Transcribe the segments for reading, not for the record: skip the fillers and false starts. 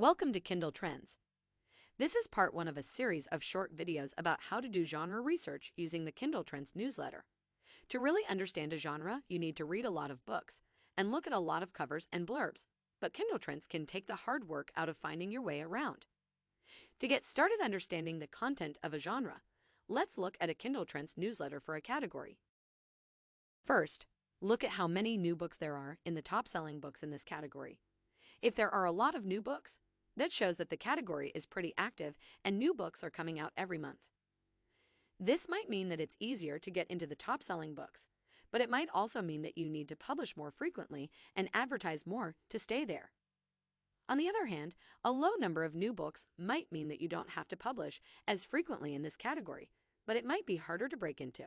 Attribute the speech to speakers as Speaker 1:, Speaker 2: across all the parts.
Speaker 1: Welcome to Kindle Trends. This is part one of a series of short videos about how to do genre research using the Kindle Trends newsletter. To really understand a genre, you need to read a lot of books and look at a lot of covers and blurbs, but Kindle Trends can take the hard work out of finding your way around. To get started understanding the content of a genre, let's look at a Kindle Trends newsletter for a category. First, look at how many new books there are in the top-selling books in this category. If there are a lot of new books, that shows that the category is pretty active and new books are coming out every month. This might mean that it's easier to get into the top-selling books, but it might also mean that you need to publish more frequently and advertise more to stay there. On the other hand, a low number of new books might mean that you don't have to publish as frequently in this category, but it might be harder to break into.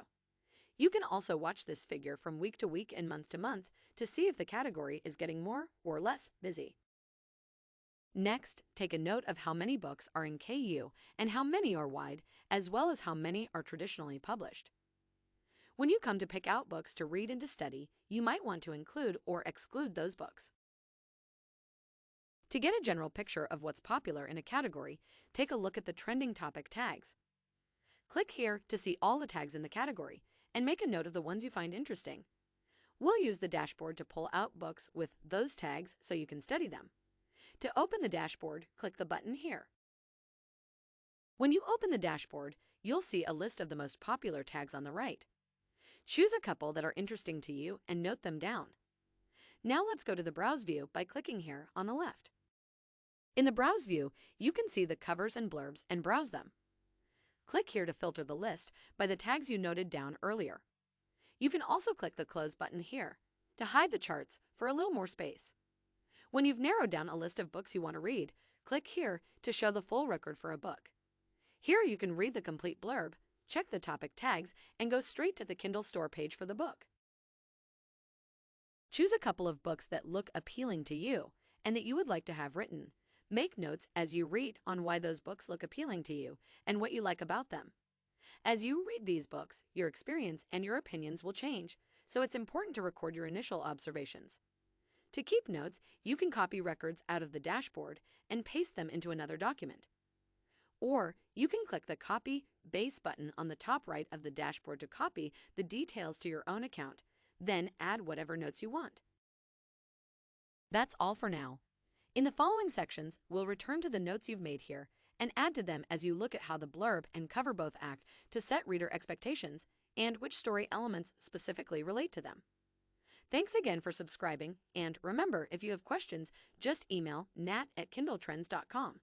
Speaker 1: You can also watch this figure from week to week and month to month to see if the category is getting more or less busy. Next, take a note of how many books are in KU and how many are wide, as well as how many are traditionally published. When you come to pick out books to read and to study, you might want to include or exclude those books. To get a general picture of what's popular in a category, take a look at the trending topic tags. Click here to see all the tags in the category and make a note of the ones you find interesting. We'll use the dashboard to pull out books with those tags so you can study them. To open the dashboard, click the button here. When you open the dashboard, you'll see a list of the most popular tags on the right. Choose a couple that are interesting to you and note them down. Now let's go to the Browse view by clicking here on the left. In the Browse view, you can see the covers and blurbs and browse them. Click here to filter the list by the tags you noted down earlier. You can also click the Close button here to hide the charts for a little more space. When you've narrowed down a list of books you want to read, click here to show the full record for a book. Here you can read the complete blurb, check the topic tags, and go straight to the Kindle Store page for the book. Choose a couple of books that look appealing to you and that you would like to have written. Make notes as you read on why those books look appealing to you and what you like about them. As you read these books, your experience and your opinions will change, so it's important to record your initial observations. To keep notes, you can copy records out of the dashboard and paste them into another document. Or you can click the Copy Base button on the top right of the dashboard to copy the details to your own account, then add whatever notes you want. That's all for now. In the following sections, we'll return to the notes you've made here and add to them as you look at how the blurb and cover both act to set reader expectations and which story elements specifically relate to them. Thanks again for subscribing, and remember, if you have questions, just email nat@kindletrends.com.